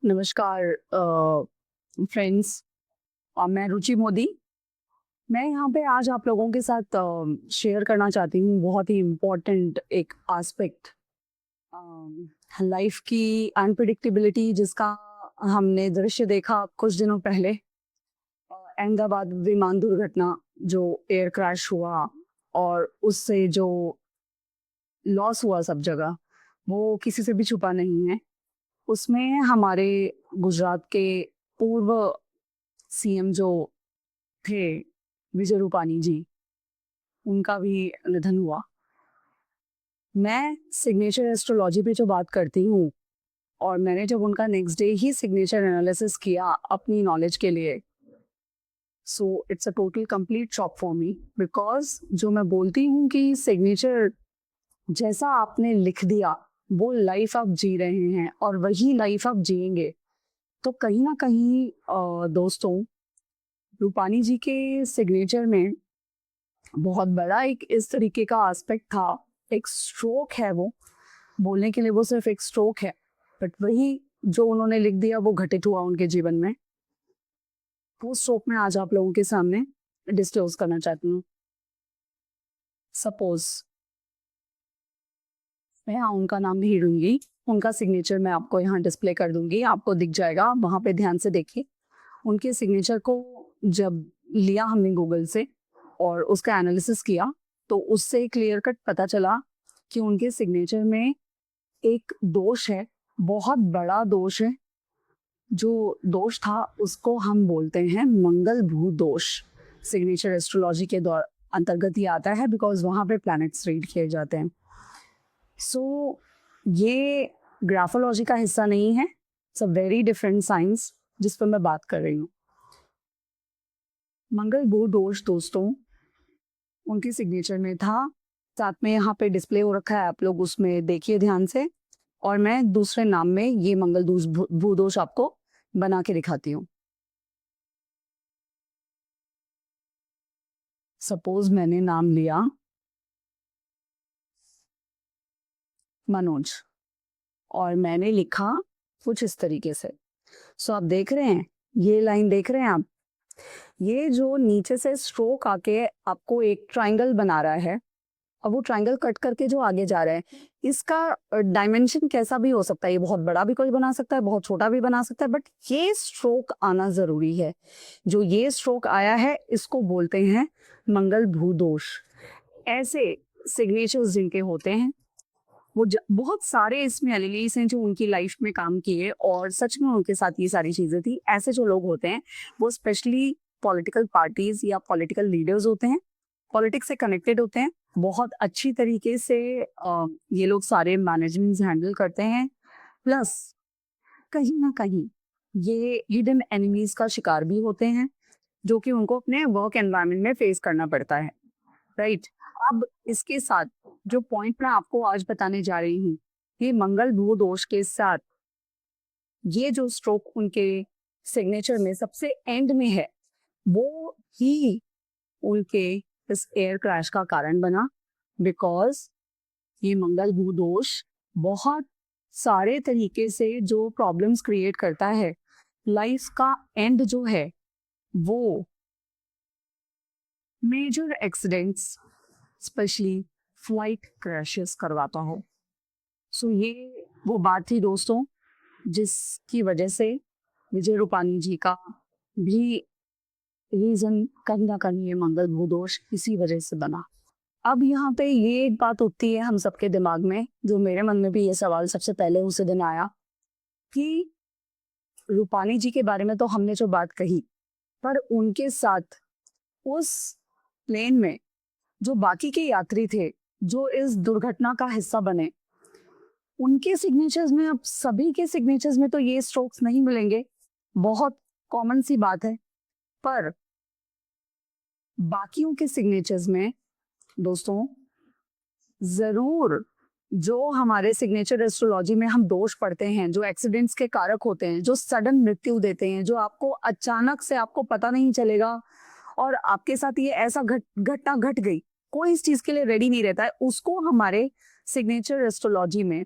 नमस्कार फ्रेंड्स। मैं रुचि मोदी। मैं यहाँ पे आज आप लोगों के साथ शेयर करना चाहती हूँ बहुत ही इम्पोर्टेंट एक एस्पेक्ट, लाइफ की अनप्रिडिक्टेबिलिटी, जिसका हमने दृश्य देखा कुछ दिनों पहले। अहमदाबाद विमान दुर्घटना, जो एयर क्रैश हुआ और उससे जो लॉस हुआ सब जगह, वो किसी से भी छुपा नहीं है। उसमें हमारे गुजरात के पूर्व सीएम जो थे, विजय रूपानी जी, उनका भी निधन हुआ। मैं सिग्नेचर एस्ट्रोलॉजी पे जो बात करती हूँ, और मैंने जब उनका नेक्स्ट डे ही सिग्नेचर एनालिसिस किया अपनी नॉलेज के लिए, so it's a total complete shock for me. Because जो मैं बोलती हूँ कि सिग्नेचर जैसा आपने लिख दिया, वो लाइफ आप जी रहे हैं और वही लाइफ आप जिएंगे। तो कहीं ना कहीं दोस्तों, रूपानी जी के सिग्नेचर में बहुत बड़ा एक इस तरीके का एस्पेक्ट था। एक स्ट्रोक है, वो बोलने के लिए वो सिर्फ एक स्ट्रोक है, बट वही जो उन्होंने लिख दिया वो घटित हुआ उनके जीवन में। वो स्ट्रोक में आज आप लोगों के सामने डिस्क्लोज करना चाहती हूँ। सपोज मैं यहाँ उनका नाम नहीं लूंगी, उनका सिग्नेचर मैं आपको यहाँ डिस्प्ले कर दूंगी, आपको दिख जाएगा, आप वहाँ पे ध्यान से देखिए। उनके सिग्नेचर को जब लिया हमने गूगल से और उसका एनालिसिस किया, तो उससे क्लियर कट पता चला कि उनके सिग्नेचर में एक दोष है, बहुत बड़ा दोष है। जो दोष था उसको हम बोलते हैं मंगल भू दोष। सिग्नेचर एस्ट्रोलॉजी के दौर अंतर्गत ये आता है, बिकॉज वहाँ पे प्लैनेट्स रीड किए जाते हैं। सो ये ग्राफोलॉजी का हिस्सा नहीं है, it's a very different science जिस पर मैं बात कर रही हूँ। मंगल भू दोष दोस्तों उनके सिग्नेचर में था। साथ में यहाँ पे डिस्प्ले हो रखा है, आप लोग उसमें देखिए ध्यान से। और मैं दूसरे नाम में ये मंगल दोष भू दोष आपको बना के दिखाती हूँ। सपोज मैंने नाम लिया मनोज, और मैंने लिखा कुछ इस तरीके से। सो आप देख रहे हैं, ये लाइन देख रहे हैं आप, ये जो नीचे से स्ट्रोक आके आपको एक ट्रायंगल बना रहा है, और वो ट्रायंगल कट करके जो आगे जा रहा है, इसका डायमेंशन कैसा भी हो सकता है। ये बहुत बड़ा भी कोई बना सकता है, बहुत छोटा भी बना सकता है, बट ये स्ट्रोक आना जरूरी है। जो ये स्ट्रोक आया है, इसको बोलते हैं मंगल भूदोष। ऐसे सिग्नेचर्स जिनके होते हैं, वो बहुत सारे इसमें एलिलीस हैं जो उनकी लाइफ में काम किए और सच में उनके साथ ये सारी चीजें थी। ऐसे जो लोग होते हैं वो स्पेशली पॉलिटिकल पार्टीज या पॉलिटिकल लीडर्स होते हैं, पॉलिटिक्स से कनेक्टेड होते हैं। बहुत अच्छी तरीके से ये लोग सारे मैनेजमेंट्स हैंडल करते हैं। प्लस कहीं ना कहीं ये हिडन एनिमीज का शिकार भी होते हैं, जो कि उनको अपने वर्क एनवायरनमेंट में फेस करना पड़ता है। राइट। अब इसके साथ जो पॉइंट मैं आपको आज बताने जा रही हूँ, ये मंगल भू दोष के साथ ये जो स्ट्रोक उनके सिग्नेचर में सबसे एंड में है, वो ही उनके इस एयर क्रैश का कारण बना। बिकॉज ये मंगल भू दोष बहुत सारे तरीके से जो प्रॉब्लम्स क्रिएट करता है, लाइफ का एंड जो है वो major accidents, specially flight crashes करवाता हो। सो ये वो बात थी दोस्तों, जिसकी वजह से विजय रूपानी जी का भी रीजन कहीं ना कहीं ये मंगल भूदोष इसी वजह से बना। अब यहाँ पे ये एक बात उठती है हम सबके दिमाग में, जो मेरे मन में भी ये सवाल सबसे पहले उसी दिन आया कि रूपानी जी के बारे में तो हमने जो बात कही, पर उनके साथ उस प्लेन में जो बाकी के यात्री थे, जो इस दुर्घटना का हिस्सा बने, उनके सिग्नेचर्स में, अब सभी के सिग्नेचर्स में तो ये स्ट्रोक्स नहीं मिलेंगे, बहुत कॉमन सी बात है। पर बाकियों के सिग्नेचर्स में दोस्तों जरूर, जो हमारे सिग्नेचर एस्ट्रोलॉजी में हम दोष पढ़ते हैं, जो एक्सीडेंट्स के कारक होते हैं, जो सडन मृत्यु देते हैं, जो आपको अचानक से आपको पता नहीं चलेगा और आपके साथ ये ऐसा घटना घट गई, कोई इस चीज के लिए रेडी नहीं रहता है, उसको हमारे सिग्नेचर एस्ट्रोलॉजी में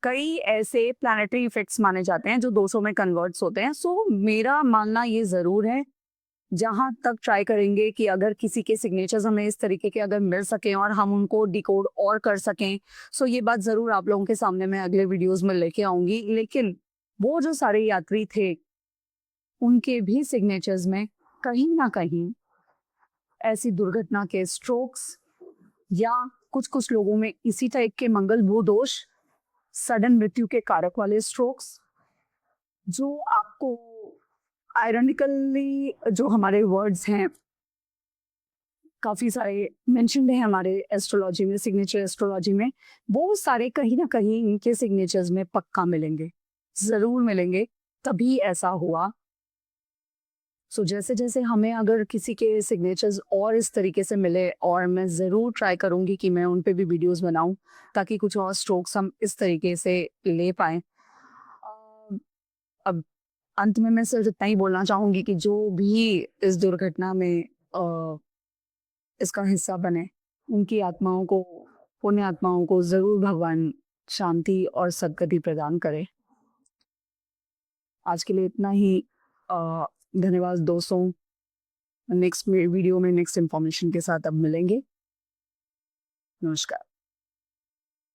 कई ऐसे प्लैनेटरी इफेक्ट्स माने जाते हैं जो 200 में कन्वर्ट्स होते हैं। सो मेरा मानना ये ज़रूर है, जहाँ तक ट्राई करेंगे कि अगर किसी के सिग्नेचर्स हमें इस तरीके के अगर मिल सकें और हम उनको डिकोड और कर सकें, सो ये बात ज़रूर आप लोगों के सामने मैं अगले वीडियोज़ में लेके आऊँगी। लेकिन वो जो सारे यात्री थे, उनके भी सिग्नेचर्स में कहीं न कहीं ऐसी दुर्घटना के स्ट्रोक्स या कुछ-कुछ लोगों में इसी टाइप के मंगल भू दोष, सडन मृत्यु के कारक वाले स्ट्रोक्स, जो आपको आयरॉनिकली जो हमारे वर्ड्स हैं, काफ़ी सारे मेंशन्ड हैं हमारे एस्ट्रोलॉजी में, सिग्नेचर एस्ट्रोलॉजी में, वो सारे कहीं न कहीं इनके सिग्नेचर्स में पक्का मिलेंगे, ज़रूर मिलेंगे, तभी ऐसा हुआ। सो जैसे-जैसे हमें अगर किसी के सिग्नेचर्स और इस तरीके से मिले, और मैं ज़रूर ट्राई करूँगी कि मैं उन पे भी वीडियोज़ बनाऊँ, ताकि कुछ और स्ट्रोक्स हम इस तरीके से ले पाएँ। अब अंत में मैं सिर्फ इतना ही बोलना चाहूँगी कि जो भी इस दुर्घटना में इसका हिस्सा बने, उनकी आत्माओं को, पुण्य आत्माओं को ज़रूर भगवान शांति और सद्गति प्रदान करे। आज के लिए इतना ही। धन्यवाद दोस्तों। नेक्स्ट वीडियो में नेक्स्ट इन्फॉर्मेशन के साथ अब मिलेंगे। नमस्कार।